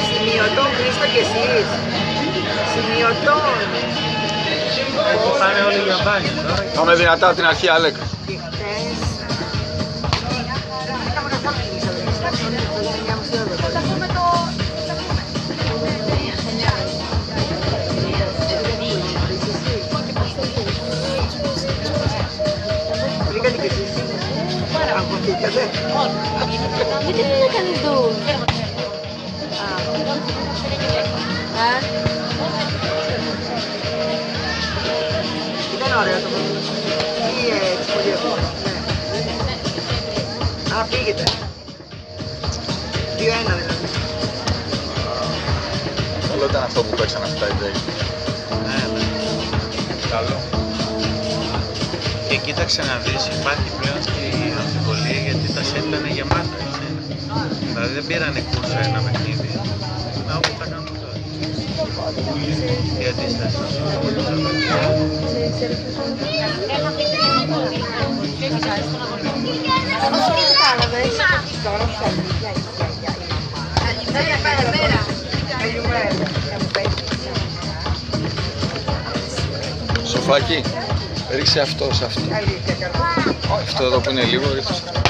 Σημειωτών, Χρήστο κι εσείς. Σημειωτών. Πάνε όλοι για μπάνιο τώρα. Πάμε δυνατά από την αρχή, Αλέκ. Βρήκατε κι εσείς. Αγχωθήκατε. Γιατί δεν έκανες ντου. Ήταν ωραίο το παιδί. Ή έτσι πολύ εύκολο. Α, πήγετε. 2-1 δηλαδή. Καλό ήταν αυτό που παίξαν αυτά οι Τζέι. Ναι. Καλό. Και κοίταξε να δεις, υπάρχει πλέον και η αμφιβολία γιατί τα σετ ήταν γεμάτα, έτσι. Δηλαδή δεν πήρανε κούρσο ένα παιχνίδι. Να όπως θα κάνουν τώρα. Η αντίσταση. Σοφάκι, ρίξε αυτό σε αυτό. Αυτό εδώ που είναι λίγο, ρίξε σε αυτό.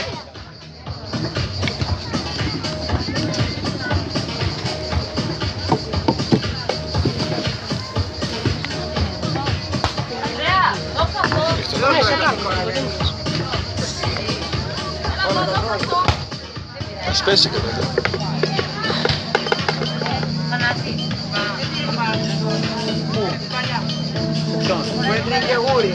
Ας πέσει και τότε. Μου έτρινε και γούρι.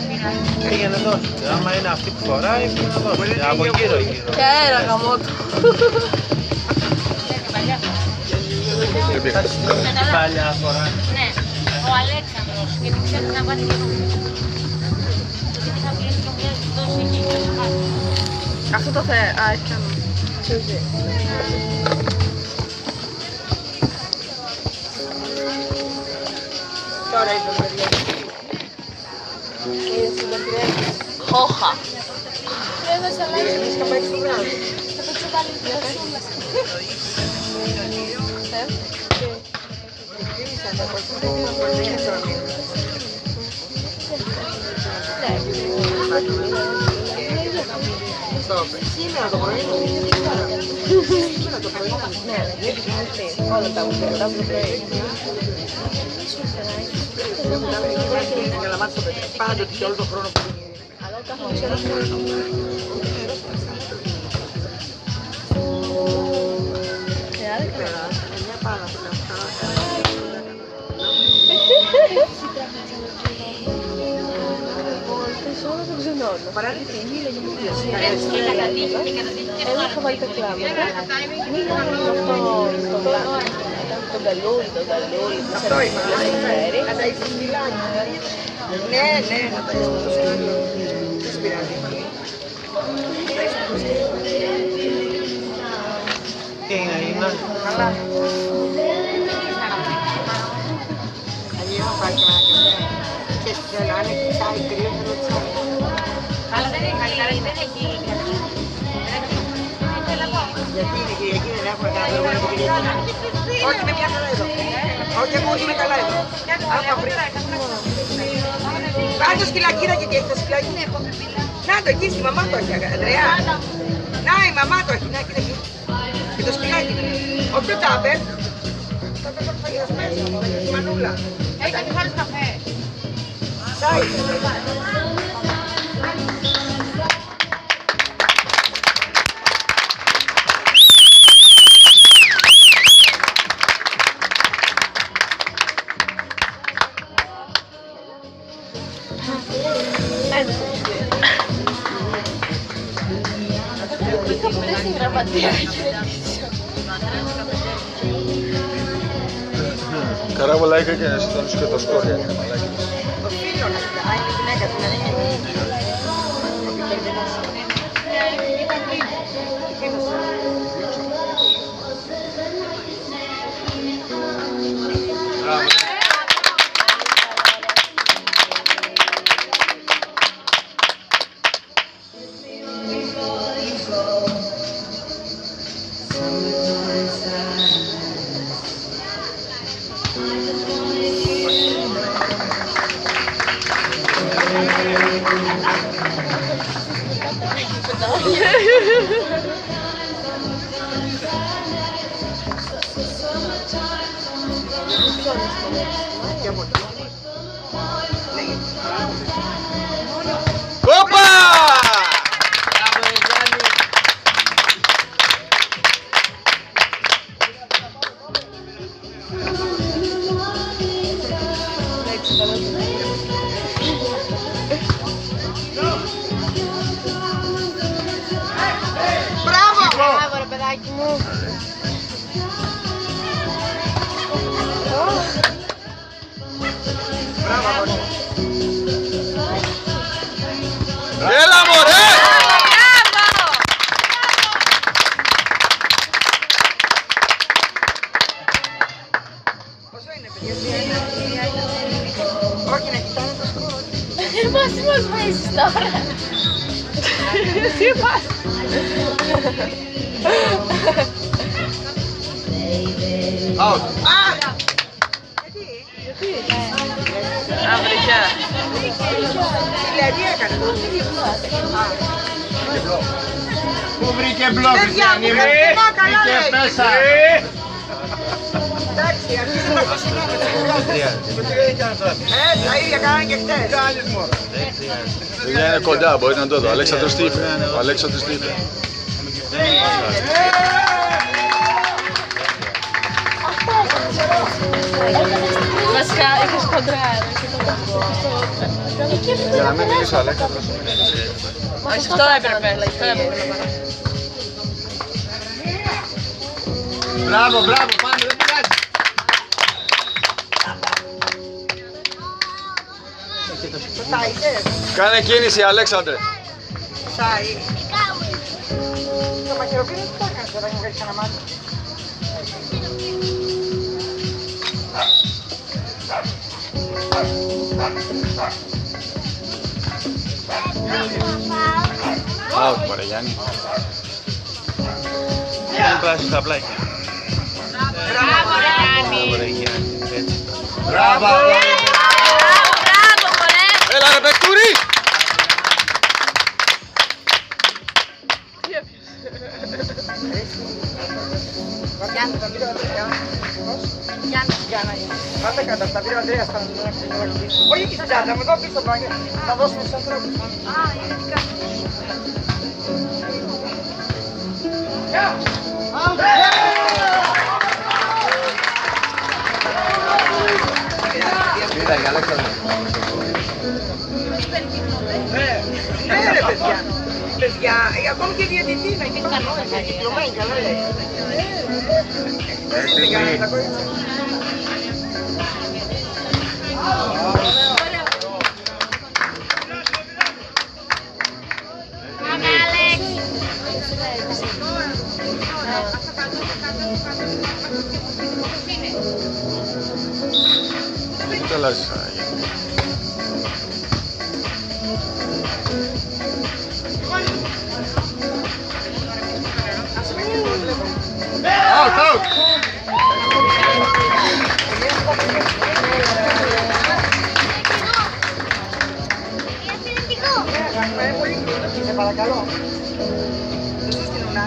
Πήγε να δώσει. Άμα είναι αυτή που φοράει, πρέπει να δώσει. Από γύρω γύρω. Και αέρα γαμό του. Παλιά φοράει. Ναι, ο Αλέξανδρος, γιατί ξέρει να βάλει και νούμερο. Γιατί θα πλήσει το μοιάζει τόσο εκεί και θα χάσει. Αυτό το θε... Α, έφτιανα. Τσούζι. Τώρα ήρθε το παιδιά. Είδες την πατρίδα. Χόχα. Εμείς θα παίξει το βράδυ. Κλείσαν τα κότσια. Δεν είναι τώρα μήνυμα. Σήμερα το πρωί μου είναι σήμερα το πρωί. Ναι, γιατί όλα τα ουσιαστικά το πρωί. Είναι καλαμάτι στο παιδί. Πάντοτε και όλο τον χρόνο που είναι. Αλλά όταν έχω ουσιαστικά Μια πάρα πολλά. όλα των ξενών. Εγώ είχα βάλει τα κλάματα. Μίλαμε με αυτό το πλάνο. Τον καλούλι, Αυτό είναι. Να τα έχεις μιλάνει. Ναι, ναι, να τα έχεις το σκύλο. Δεν σπειράζει. Τι είναι. Καλά. Αλλιώς πάει και ένα καφέ. Και θέλω, αν έχει τσάι, κρύο, θέλω τσάι. Αλλά δεν έχει, δεν έχει. Γιατί είναι Κυριακή, δεν έχουμε κανένα λόγο από Κυριακή. Όχι, είμαι μια χαρά εδώ. Όχι, εγώ είμαι καλά εδώ. Άκουα πριν. Πάρε το σκυλάκι, είδα και τι έχει το σκυλάκι. Να το, εκεί στη μαμά το έχει, Ανδρέα. Να, η μαμά το έχει, να, κοίτα εκεί. Και το σκυλάκι. Όχι το τάπερ. Το φαγιασμένο, η μανούλα. Έχει χωρίς καφέ. Τσάι. Καράβολα είχε και να ζητώνεις και το σκόρια. Το φίλο να κοιτά, είναι γυναίκα του, να είναι. Όπα! Μπράβο ρε παιδάκι μου. Έλα μωρέ! Πόσο είναι, παιδιά? Όχι, να κοιτάνε το σκορ. Μας παίζεις τώρα. Τι πας. Out. Γιατί? Αυρικιά. Δηλαδή έκανε. Πού βρήκε μπλοκ, Παιδιά, Χριστιανή μου μου, χαρτινά, καλά βρήκε λέει. πέσα. Εντάξει, αρχίζει να κοσινάνε τις κουράδες. Τα ίδια κάνανε και χτες. Παιδιά είναι κοντά, μπορείτε να το δω. Ο Αλέξανδρος τι είπε. Ο Αλέξανδρος τι είπε. Βασικά είχες κοντράρει. Για να μην μιλήσει ο Αλέξανδρος. Όχι, αυτό έπρεπε. Μπράβο, μπράβο, πάμε, δεν πειράζει. Το τάιζες. Κάνε κίνηση Αλέξανδρε. Σάι. Το μαχαιροπίνο τι το έκανες τώρα, μου κάνεις κανένα μάτι. Out μωρέ Γιάννη. Δεν πάει στα πλάκια. Μπράβο ρε Γιάννη. Ωραία, Γιάννη. Έτσι. Μπράβο. Μπράβο μωρέ. Έλα ρε Πεκτούρη. Γιάννη, θα πήρε ο Ανδρέας. Πώς? Γιάννη. Πάτε κάτω, θα πήρε ο Ανδρέας. Όχι εκεί στην τσάντα μου, εδώ πίσω πάνε. Θα δώσουμε στους ανθρώπους. Κοίτα η Αλέξανδρος. Ναι ρε παιδιά. Παιδιά, ακόμη και διαιτητή να είναι διπλωμένη, καλά λέει. Δεν κάνανε τα κορίτσια. Πάμε Άλεξ. Μην το αλλάζεις Γιάννη. Out, out. Σε παρακαλώ. Δεν σου στείλουν, α.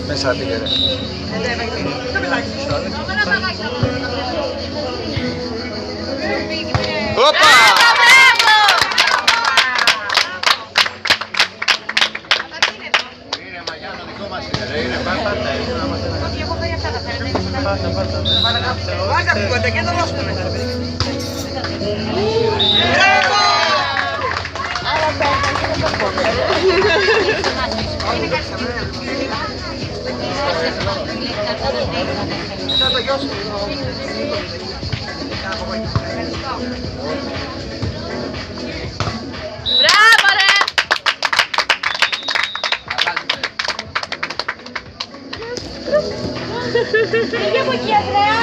Μέσα πήγε ρε. Το πετάξεις. Όπα! Είναι Μαγιάννα, δικό μας είναι, ρε, είναι πάντα. Βάζα κουκόντα και το δώσουμε μετά. Μπράβο! Άρα πέρα και δεν το πω. Θα το γιώσουμε. Μπράβο ρε. Φύγε από εκεί Ανδρέα.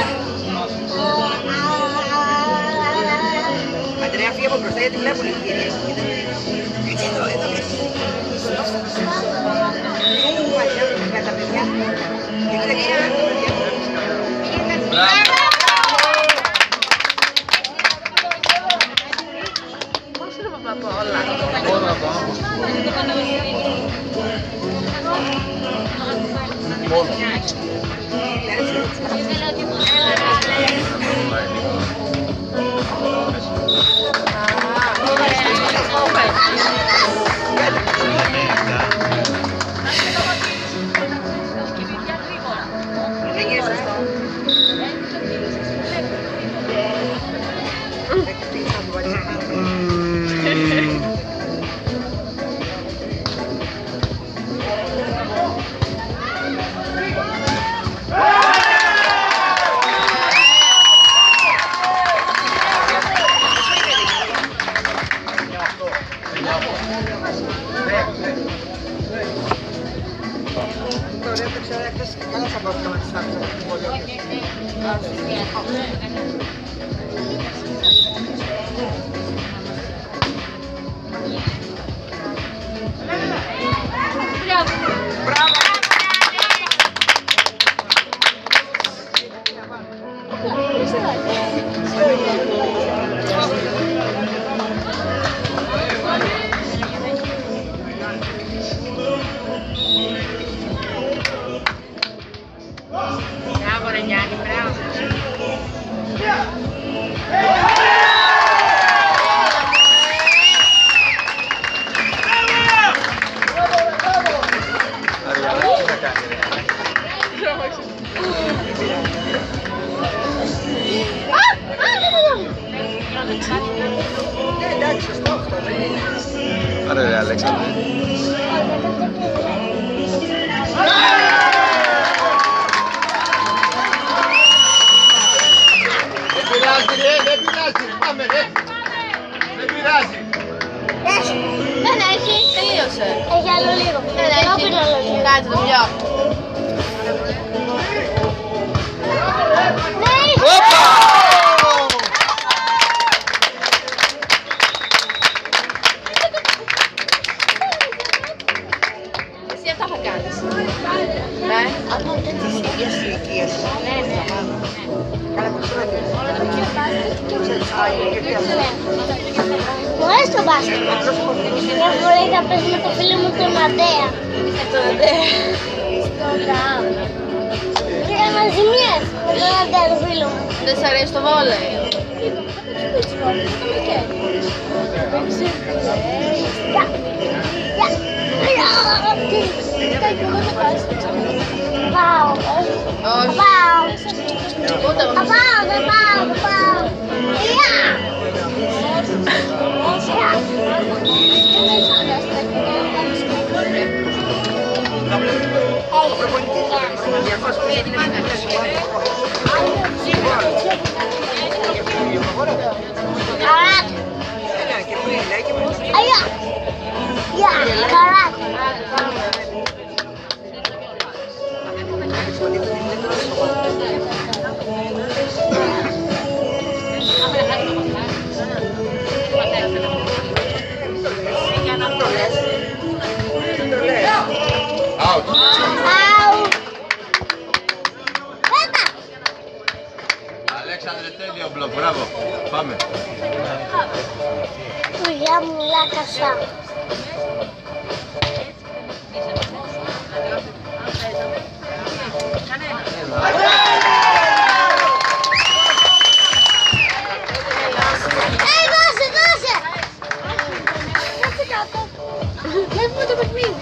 Αντρέα, φύγε από μπροστά γιατί βλέπουν οι κυρίες. Έτσι εδώ, εδώ. Για τα παιδιά. Γιατί δεν ξέρουν τα παιδιά. Πώς είναι από όλα. Μπορώ να πω. Μόνο. Δεν είναι σωστό. Τώρα δεν ξέρω, εκτός καλά θα μπορούσα να τις άκουσα. Μπράβο! Μπράβο ρε Γιάννη, μπράβο. Αριανά, τι θα κάνει ρε. Εντάξει, σωστό αυτό, δεν είναι. Άρα ρε Αλέξανδρε. Δεν πειράζει ρε, δεν πειράζει. Πάμε ρε. Δεν πειράζει. Ναι, έχει, τελείωσε. Έχει άλλο λίγο. Ναι, Εγώ έχει. πήρα άλλο λίγο. Κάτσε το πιω. Ναι, Εσύ αυτά θα κάνεις. Ναι. Από τέτοιες ίδιες ηλικίες. Ναι, ναι. Καλά που τώρα δεν είναι. μου αρέσει το μπάσκετ. Μια φορά είχα πέσει με το φίλο μου τον Αντέα. Στον Καμ. Και έκανα ζημιές με τον Αντέα το φίλο μου. Δεν σ' αρέσει το βόλεϊ. Πάω. Όχι. Πάω. Ούτε εγώ. Θα πάω, θα πάω, θα πάω. Γεια! Καράτη. Έλα και πριν, λέει και μετά. Αγιά. Γεια, καράτη. Out. Πάω. Πέτα. Αλέξανδρε, τέλειο μπλοκ. Μπράβο. Πάμε. Δουλειά μου λάκασα. Δώσε, δώσε. Κάτσε κάτω. Βλέπουμε το παιχνίδι.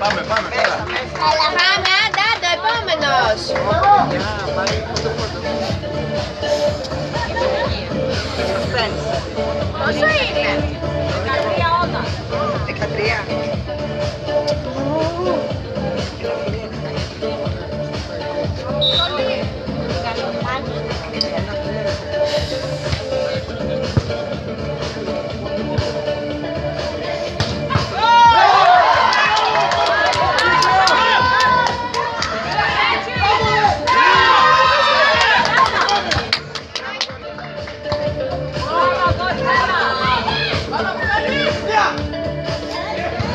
Πάμε, πάμε, καλά. Πάμε, άντε, επόμενος. Πόσο είναι? 13.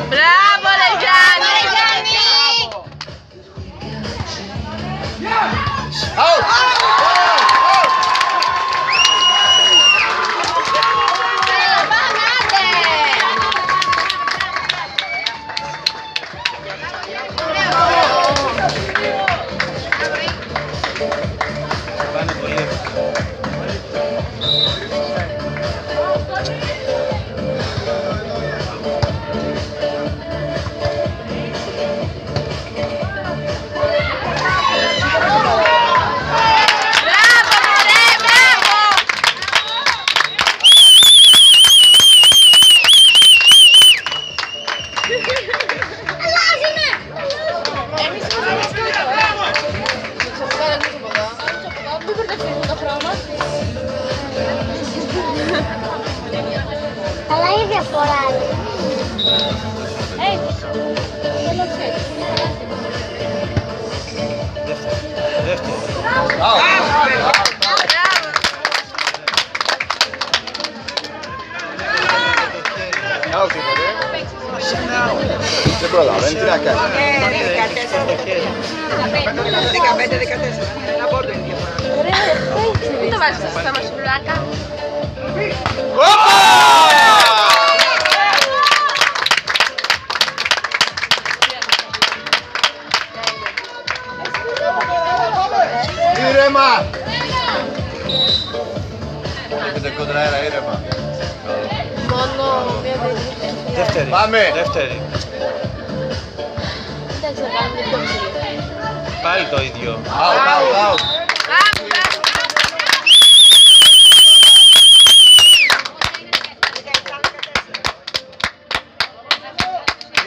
Μπράβο, ρε Γιάννη. Out! Έλα, πάμε, άντε. Πάνε πολύ εύκολα. Μπράβο, μωρέ, μπράβο. Εμείς είμαστε σκέτο. Μην μπερδευτείς το χρώμα. Αλλά η διαφορά είναι. Δεύτερο. Out είναι, ρε. Δεν προλαβαίνει, τι να κάνει. 15-14. Ένα πόντο είναι η διαφορά. Μην το βάζεις στο στόμα σου, Λουλάκα. Ήρεμα! Έχετε κόντρα αέρα, ήρεμα. Μόνο μία παιδιά. Δεύτερη. Πάμε. Δεύτερη. Εντάξει, να κάνουμε πιο ψηλή. Πάλι το ίδιο. Out, out, out. Μπράβο, μπράβο.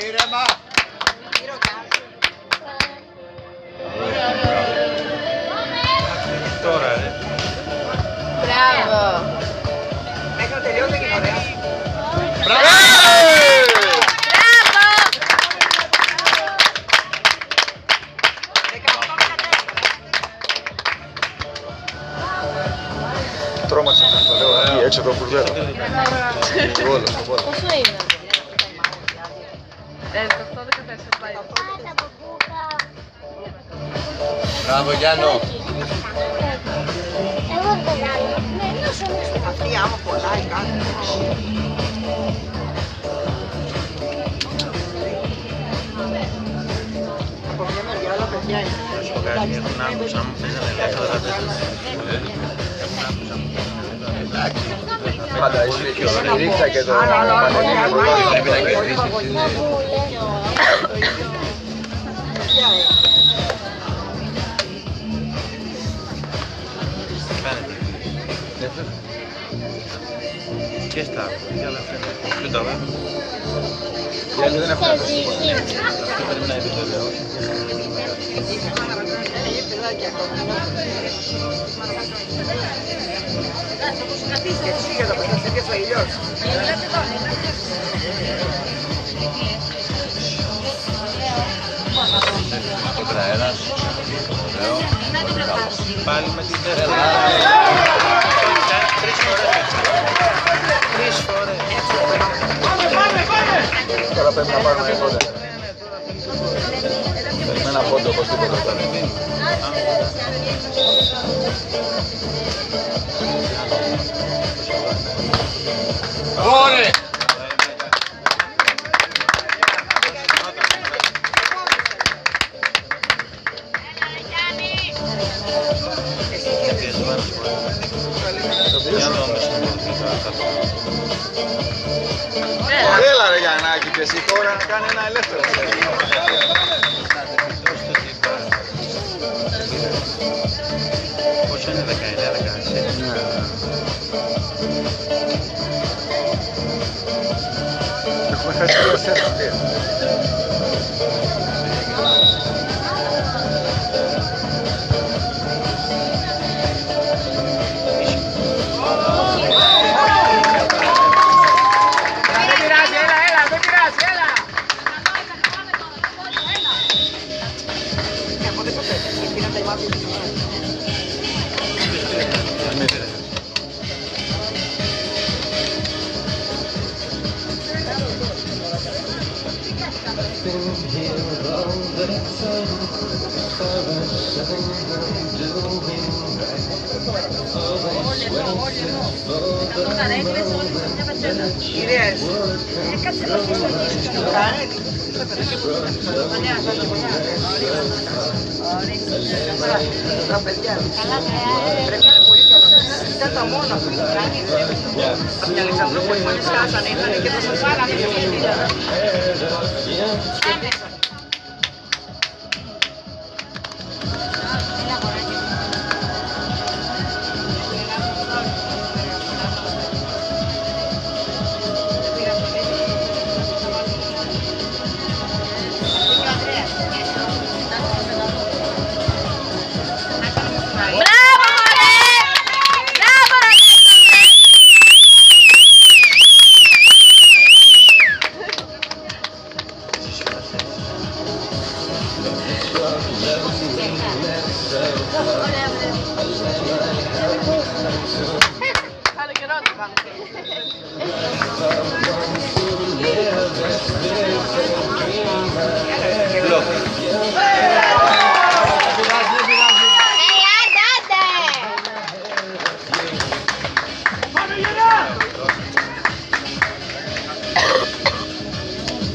Ήρεμα! Τώρα, ρε. Μπράβο. Μέχρι να τελειώσει και είναι ωραία. Μπράβο. Τρώμαξε αυτό, λέω. Εκεί έξω από το μπουρδέλο. Βόλος, στο Βόλο. Πόσο είναι? 18-14 πάει. Πάτα μπουμπούκα. Μπράβο, Γιάννο. Εγώ δεν το κάνω. Ναι, να σου μιλήσω. Αυτή άμα κολλάει κάτι. Από μια μεριά άλλα παιδιά είναι. Στο κάνει, έχουν άκουσα μου παίζανε ελεύθερα τέτοια. Πάντα είσαι και η ρίχτα και το Πρέπει να κερδίσεις. Φαίνεται. Και στα για άλλα φαίνεται. Ποιο τα βέβαια. Γιατί δεν έχουν Ξέρεις, Αυτό πρέπει να επιβεβαιώσει. Και εσύ για το παιδί, σε ο ήλιος. Κόντρα αέρας. Ωραίο. Πάλι με την δεύτερη. Τρεις φορές. Τώρα πρέπει να πάρουμε πόντα. Με ένα πόντο οπωσδήποτε αυτό. Ωραία! Έλα ρε Γιαννάκη και εσύ τώρα να κάνει ένα ελεύθερο. Κυρίες. Τα παιδιά. Πρέπει να είναι πολύ καλά. Ήταν τα μόνα που από την Αλεξανδρούπολη μόλις χάσανε, ήρθανε και θα σας πάραμε και στείλανε.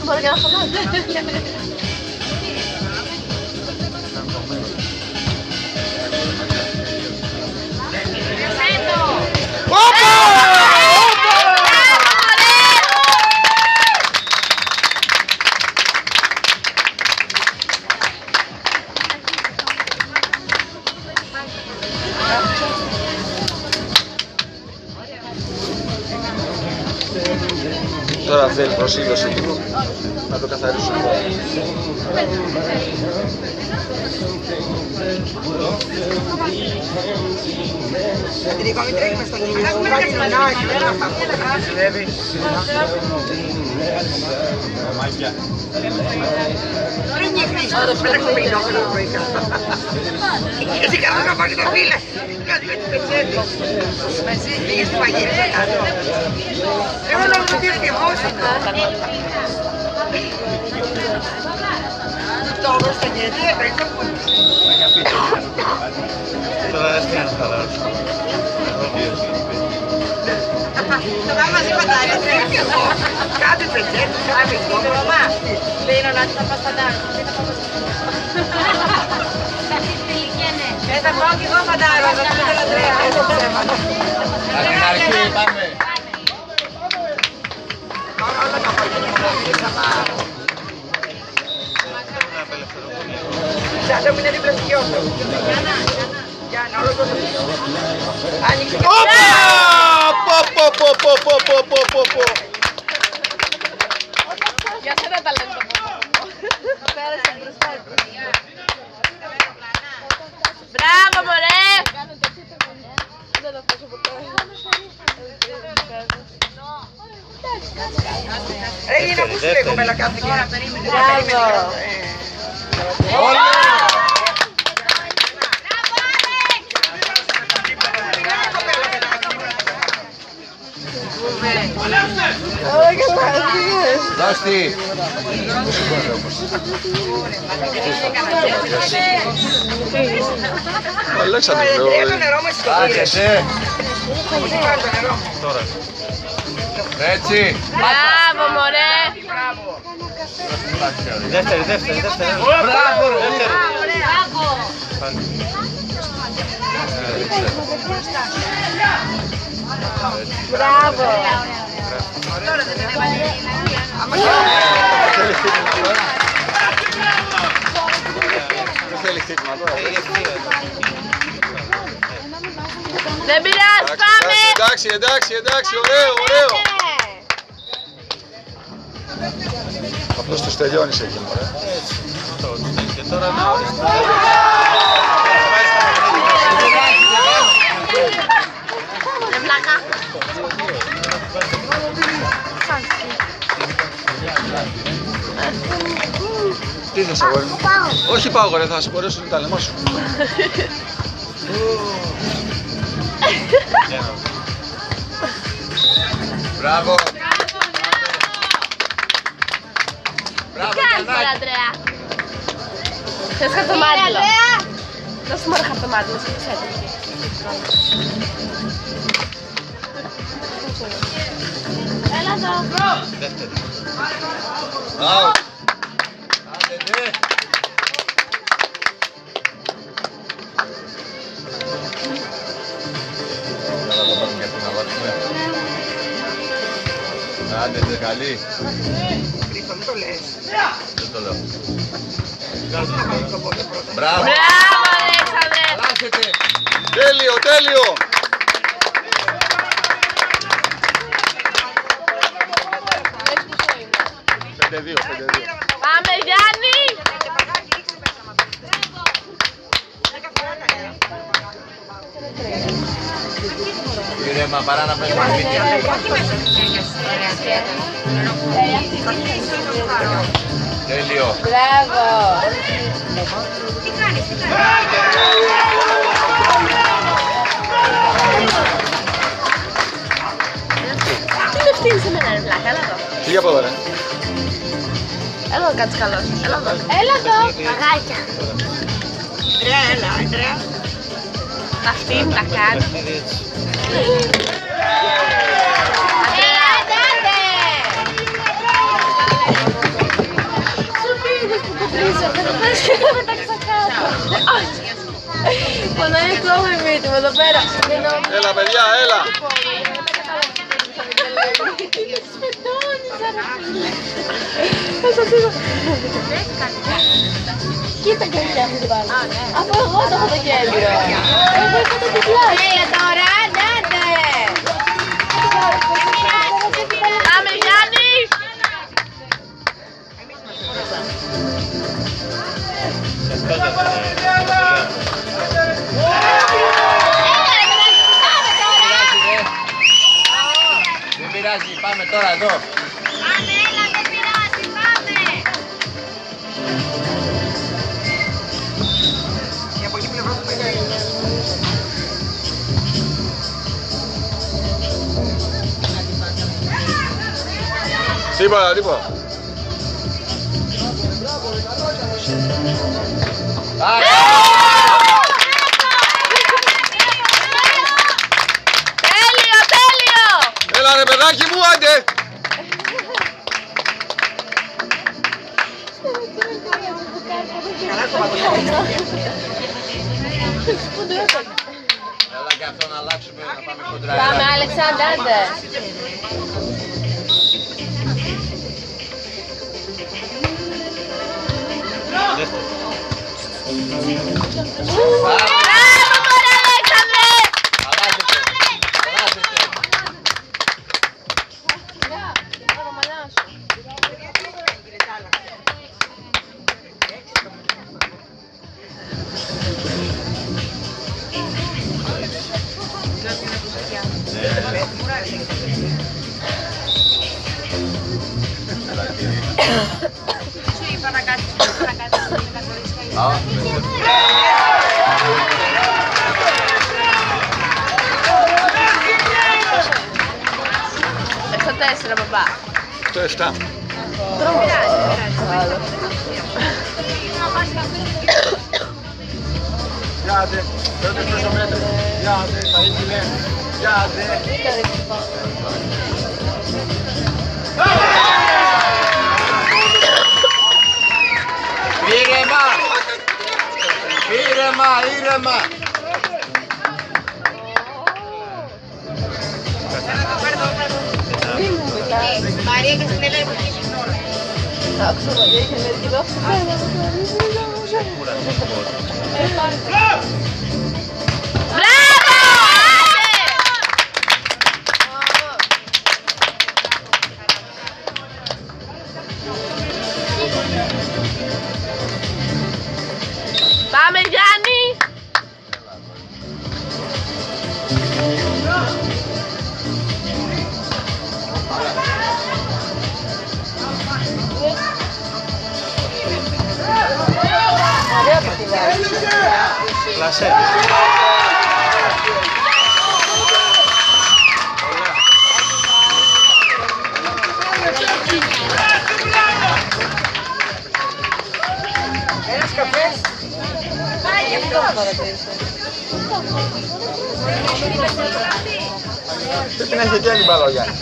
Μπορεί και να φωνάζει. Τώρα θέλει προσήλωση λίγο, να το καθαρίσουμε. Αντρικό, μην τρέχει μες στο γυμνό. Έχουμε κάτι μανάκι, δεν θα πριν η Χρήστο, πέταξε το πινόκολο το πρωί κάτω. Έτσι καλά να πάρει τα φύλλα. Κάτι με τις πετσέτες. Πήγες στη μαγείρεψα κάτω. Εγώ νόμιζα ότι ήρθε χώσαμε. Το όρος στα νιέτη, έπρεπε να πούτεις. Τώρα δεν είναι χαλάρωση. Το πάμε μαζί φαντάρια, τρέχει εδώ. Κάτι πετσέτες, κάτι κόμμα. Λέει να λάθει τα πασταντάρια. Θα πάω κι εγώ φαντάρια, θα πείτε λατρέα. Έτσι ψέματα. Από την αρχή πάμε. Τώρα όλα τα παγίνια μου θα πάρω. Ζάτε μου είναι δίπλα στη Γιώργο. Γιάννα, όλο το δίπλα. Άνοιξε και... Για σένα τα λένε το μόνο. Πέρασε μπροστά. Μπράβο, μωρέ! Δεν το αφήσω ποτέ. Ρε Λίνα, πού σου λέγω μελακάφη και... Μπράβο! Δώστη. Ο Αλέξανδρος Το νερό μας στο κύριε. Άρχεσαι. Πώς υπάρχει το νερό. Τώρα. Έτσι. Μπράβο, μωρέ! Δεύτερη. Μπράβο ρε. Μπράβο! Δεν θέλει χτύπημα τώρα. Δεν πειράζει, πάμε! Εντάξει, ωραίο. Απλώς τους τελειώνεις εκεί, μωρέ. Και τώρα να οριστεί. Δεν πλάκα. Τι θες αγόρι μου? Όχι πάω αγόρι, θα σου μπορέσω τα λαιμό σου. Μπράβο. Μπράβο, Κάνεις Γιαννάκη. τώρα, Αντρέα. Θες χαρτομάτιλο? Δώσε μου ένα χαρτομάτιλο, σε πισέτε. Έλα εδώ. Δεύτερη. Μπράβο. Άντε, ναι. Έλα, το πάρουμε γιατί να βάζουμε. Άντε, ναι, καλή. Χρήστο, μην το λες. Δεν το λέω. Να βάλεις το πόδι πρώτα. Μπράβο. Μπράβο, Αλέξανδρε. Αλλάξετε. Τέλειο, τέλειο! Πέντε-δύο, 5-2. Πάμε, Γιάννη. Ήρεμα, παρά να παίζουμε σπίτια. Τέλειο. Μπράβο. Τι είναι ευθύνη σε μένα, ρε βλάκα, έλα εδώ. Φύγε από εδώ, ρε. Έλα εδώ, κάτσε καλός. Έλα εδώ. Έλα εδώ. Παγάκια. Αντρέα, έλα, Αντρέα. Αυτή είναι τα κάνει. Παιχνίδι έτσι. Αντρέα, άντε. Σου πήγες που το τρίσατε, θα πες και θα πετάξα κάτω. Πονάει ακόμα η μύτη μου εδώ πέρα. Έλα παιδιά, έλα! Κοίτα και ποια μου την βάλω. Αφού εγώ το έχω το κέντρο. Εγώ έχω το τυπλάκι. Έλα τώρα, άντε. Πάμε Γιάννη. Σας πέταξε. Δεν πειράζει, πάμε τώρα εδώ. Πάμε, έλα, δεν πειράζει, πάμε. Και από εκεί πλευρά του παιδιά. Τίποτα, τίποτα. Τέλειο, τέλειο. Έλα ρε παιδάκι μου, άντε! Καλά το πατώ. Έλα και αυτό να αλλάξουμε, να πάμε κοντρά. Πάμε Αλεξάνδρ, άντε. Δεύτερη. Μπράβο, μωρέ Αλέξανδρε. Αλλάζετε. Αλλάζετε. Σου είπα να κάτσεις, να κάτσεις, να καθορίσεις. Έξω 4, μπαμπά. Το 7. Γιάντε, πέντε πίσω μέτρο. Γιάντε, θα ήθελε. Γιάντε. Ήρεμα. Ήρεμα, ήρεμα. Μαρία και στην Ελλάδα που έχει ώρα. Άκουσα Μαρία και λέει και δώσε πέρα. Μπράβο! Πάμε Γιάννη! Κλασέ. Ένας καφές. Πρέπει να έχει και άλλη μπάλα ο Γιάννης.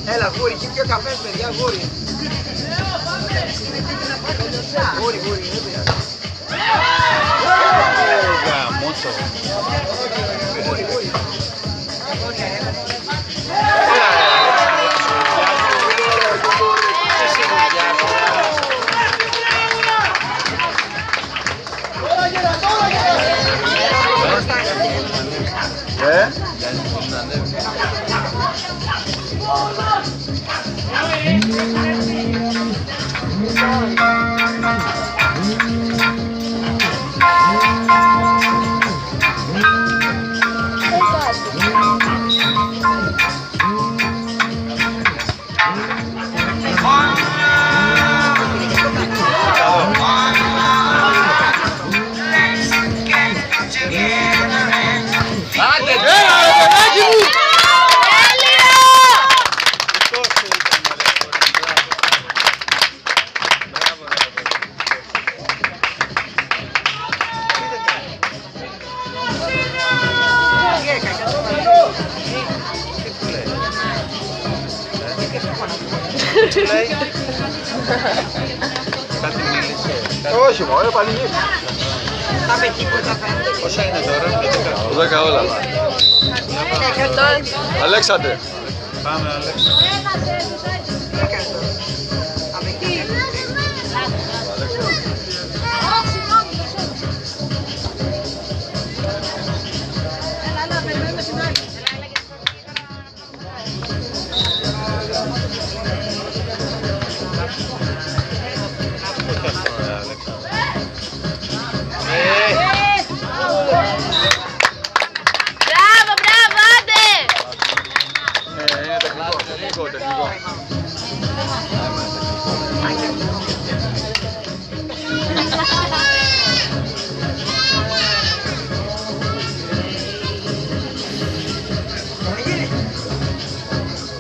Έλα, γούρι, και πιο καφές, παιδιά, γούρι. Γούρι, γούρι, δεν πειράζει. Γαμώτο. Γούρι, γούρι. Κάτι μίλησε. Όχι μόνο, πάλι γύρω. Θα με τίποτα φαίνεται. Πόσα είναι τώρα, 11. 10 όλα. Αλέξανδρε. Πάμε, Αλέξα. Τι κάνεις τώρα. Θα με εκεί. Ούτε αυτό, Αλέξα. Μπράβο, μπράβο, άντε! Είναι τεχνικό.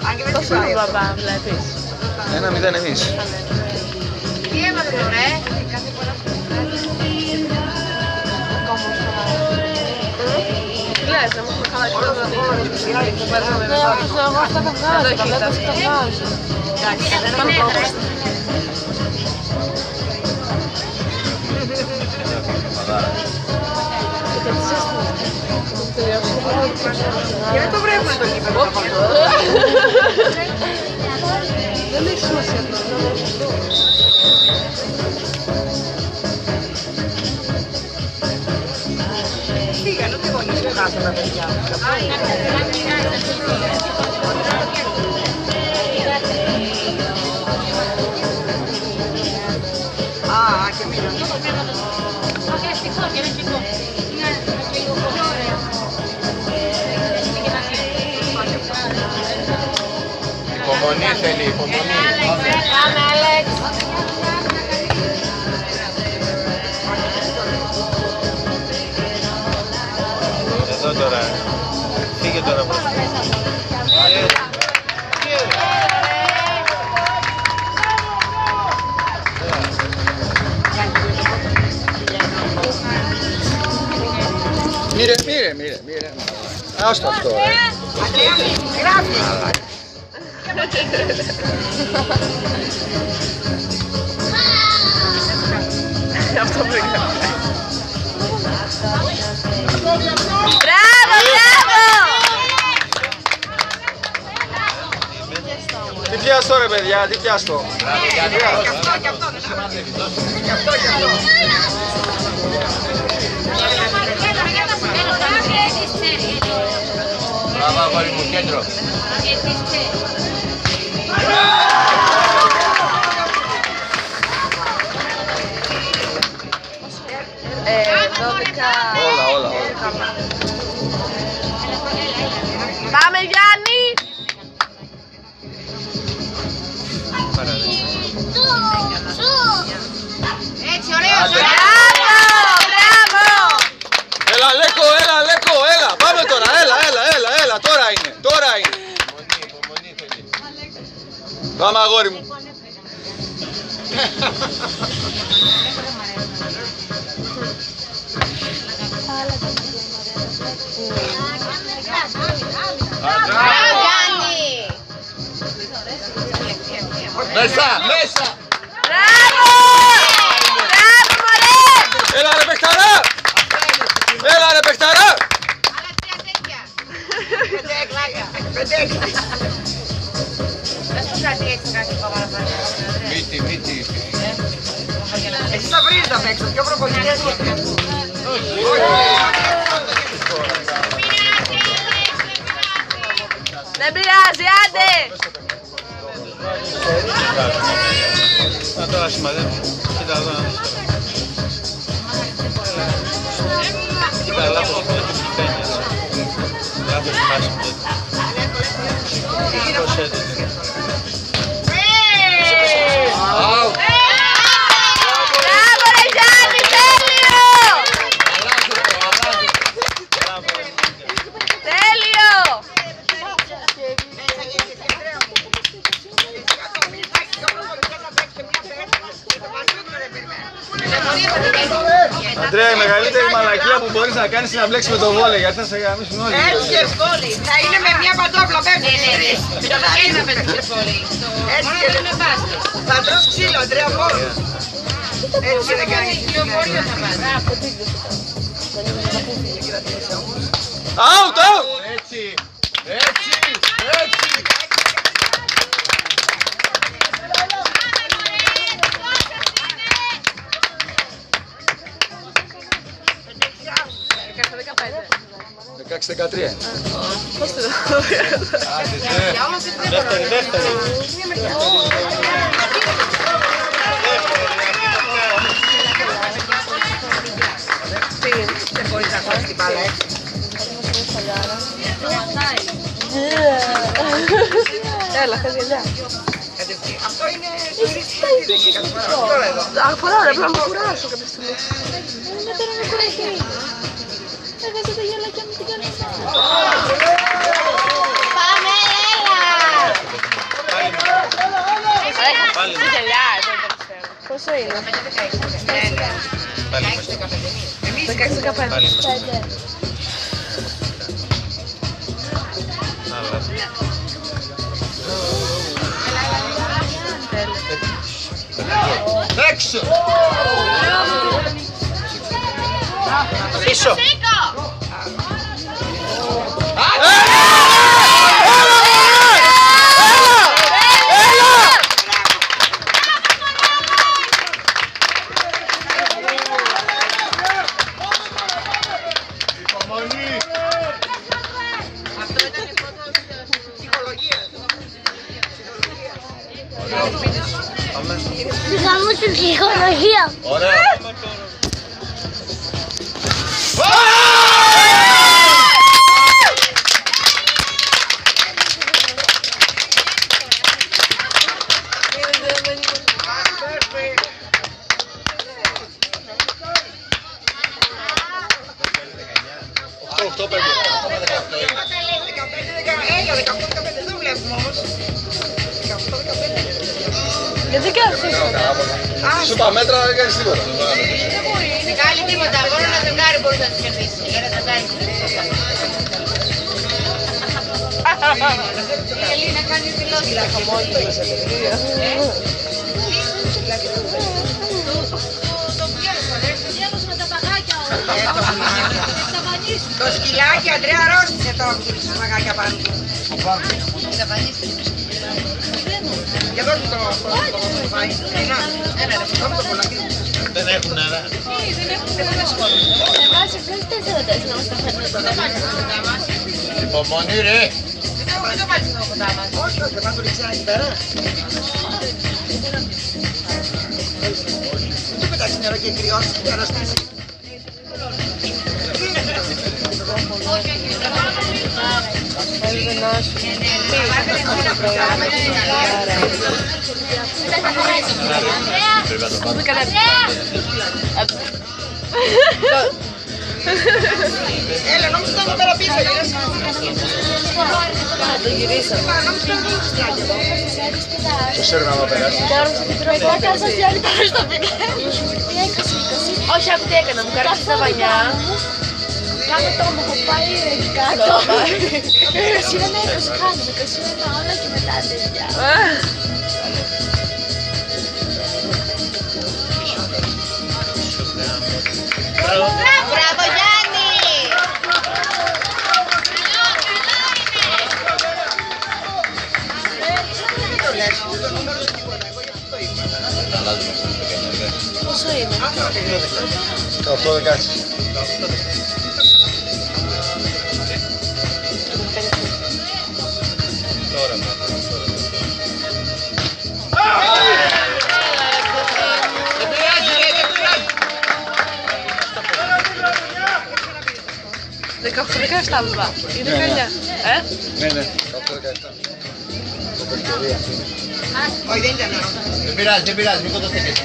Αν και δεν τη Πόσο πάει είναι αυτό. μπαμπά, βλέπεις. 1-0 εμείς. Τι έμαθε τώρα, Τι λες, να μου έχουμε χαλάσει το δόντι. Ναι, όμως εγώ αυτά τα βγάζω, τα βλέπω ότι τα βγάζω. Πάμε τώρα. Και δεν το βρέχουμε το γήπεδο. Δεν έχει σημασία αυτό. Φύγανε, ούτε γονείς δεν χάσαν τα παιδιά. Α, και μείναν. Όχι, ευτυχώς, είναι ευτυχώς. Είναι και λίγο πιο ωραίο. Υπομονή θέλει, υπομονή. Πάμε, Άλεξ. Εδώ τώρα. Φύγε τώρα προς το. Μύρε. Άστο αυτό, ρε. Γράφει. Αυτό πρέπει να κάνει. Μπράβο, μπράβο! Τι πιάστο ρε παιδιά, τι πιάστο. Και αυτό, και αυτό. Και αυτό, και αυτό. Μπράβο, αγόρι μου, κέντρο. Όλα. Πάμε, Γιάννη! Παραδείγμα. Πάμε αγόρι μου. Μέσα, μέσα. Μπράβο! Μπράβο, μωρέ! Έλα ρε παιχταρά! Έλα ρε παιχταρά! Μύτη, μύτη. Εσείς θα βρίζετε απ' έξω, πιο προπονητές. Δεν πειράζει, άντε! Να τώρα σημαδεύω. Κοίτα εδώ να δεις τώρα. Κοίτα λάθος που δεν τους πένιας. Λάθος χάσιμο έτσι. Προσέτετε. Out. Μπράβο, ρε Γιάννη, τέλειο! Τέλειο! Αντρέα, η μεγαλύτερη μαλακία που μπορείς να κάνεις είναι να μπλέξεις με το βόλεϊ, γιατί θα σε γαμίσουν όλοι. Έτσι και βόλεϊ. Θα είναι με μια παντόφλα πέφτει. Έτσι και με μπάσκετ. Θα τρως ξύλο, Αντρέα, μόνος. Έτσι και δεν κάνεις. Out, out! Έτσι, έτσι, έτσι. Εντάξει, 13. Πώς το Δεύτερη, δεύτερη. Δεν μπορείς να χώσεις την μπάλα έτσι. Έλα, χας γυαλιά. Αυτό είναι τώρα εδώ. Αφορά, ρε, πρέπει να με κουράσω κάποια στιγμή. Είναι τώρα να κουραστεί. Έβαζε τα γυαλάκια μου την καλύψα. Πάμε, έλα! Πάλι Τι γυαλιά, εδώ δεν ξέρω. Πόσο είναι? Πάλι μέσα. 16-15. Πάλι μέσα. Άλλα. Έξω. Πίσω. Υπομονή. Αυτό ήταν ψυχολογία. Πάμε. Πήγαμε στην ψυχολογία. Ωραία. Γιατί και αφήσω. Σου τα μέτρα δεν κάνεις τίποτα. Δεν κάνει τίποτα, μόνο ένα ζευγάρι μπορείς να τους κερδίσεις. Ένα ζευγάρι. Η Ελίνα κάνει δηλώσεις. Με τα παγάκια Το σκυλάκι, Αντρέα, ρώτησε το μαγάκια πάνω του. Και εδώ του το φάει. Ένα ρε, αυτό το κολλάκι. Δεν έχουν νερά. Εμάς ευχαριστώ τέσσερα να μας τα φέρνετε. Υπομονή ρε. Δεν το βάλεις στο κοντά μας. Όχι, όχι, θα το ρίξει ένα εκεί πέρα. Δεν το πετάξει νερό και κρυώσει και αρρωστήσει. Έλα, νόμιζα ήταν εδώ πέρα πίσω, γυρίσου. Θα το γυρίσω. Νόμιζα ήταν εδώ πίσω. Το ξέρουμε άμα περάσει. Όχι, άκου τι έκανα, μου κάρφισε τα βανιά. Κάνε το μου έχω πάει εκεί κάτω. 21 κάνουμε, 21 όλα και μετά τέτοια. Μπράβο Γιάννη! Πόσο είναι? 18-16. Τώρα, Δεν πειράζει ρε, δεν πειράζει. 18-17 μπα. Είναι Ναι, ναι. καλιά. Ναι, ναι. 18-17. Το ευκαιρία. Όχι, δεν ήταν νερό. Δεν πειράζει, δεν πειράζει, μην κοντοθήκες.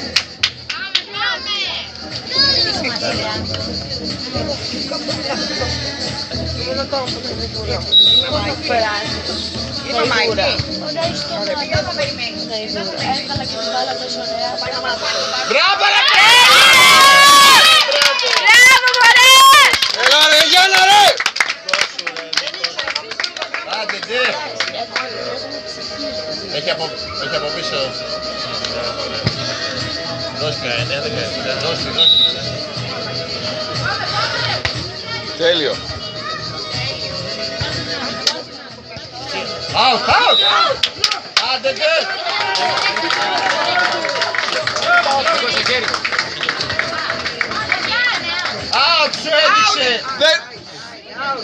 Είναι μαϊκή. Μπράβο ρε! Έλα ρε Γιάννα ρε! Άντε ντε! Έχει από πίσω. Δώσ' τη. Τέλειο. Out! Άντε ντε! Out σου έδειξε!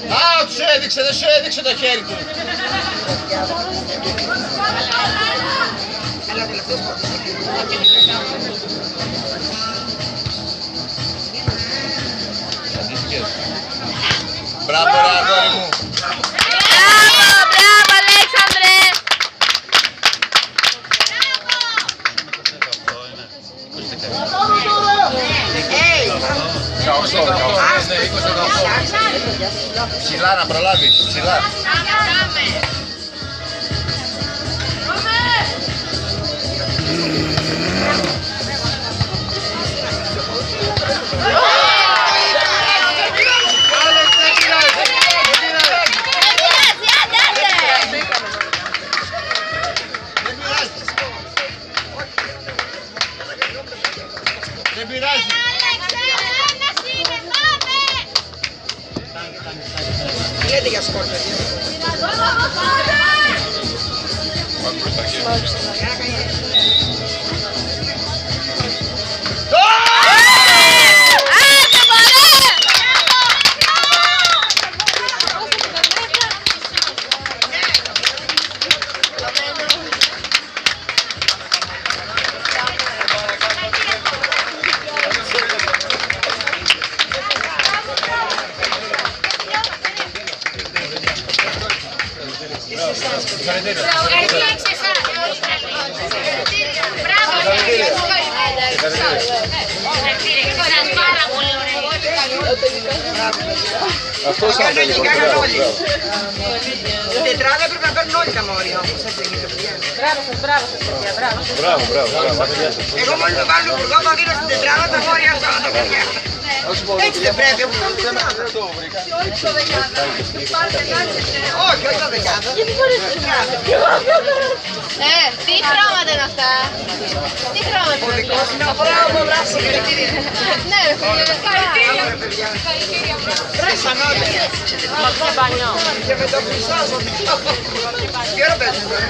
Out σου έδειξε, δεν σου έδειξε το χέρι του. Μπράβο ρε αγόρι μου. Μπράβο Αλέξανδρε! Ψηλά να προλάβεις, ψηλά. Δεν πειράζει. Γιατί για σκόρπιο. Αυτό σαν τέλειο. Κάναν όλοι. Την τετράδα έπρεπε να παίρνουν όλοι τα μόρια όμως. Έτσι δεν είναι, παιδιά. Μπράβο σας παιδιά, μπράβο. Μπράβο. Εγώ μόλις με βάλω υπουργό θα δίνω στην τετράδα τα μόρια αυτά τα παιδιά. Έτσι δεν πρέπει, αφού κάνουν τετράδα. Όχι, όχι τα δεκάδα. Τι χρώματα είναι αυτά? Τι χρώματα Ο είναι δικός αυτά? είναι μπράβο, μπράβο, συγχαρητήρια. Ναι ρε φίλε, Μπράβο ρε παιδιά. Πρεσανότερα. Μαξέ μπανιό. Και με το χρυσάζω. Τι ώρα παίζουν τώρα?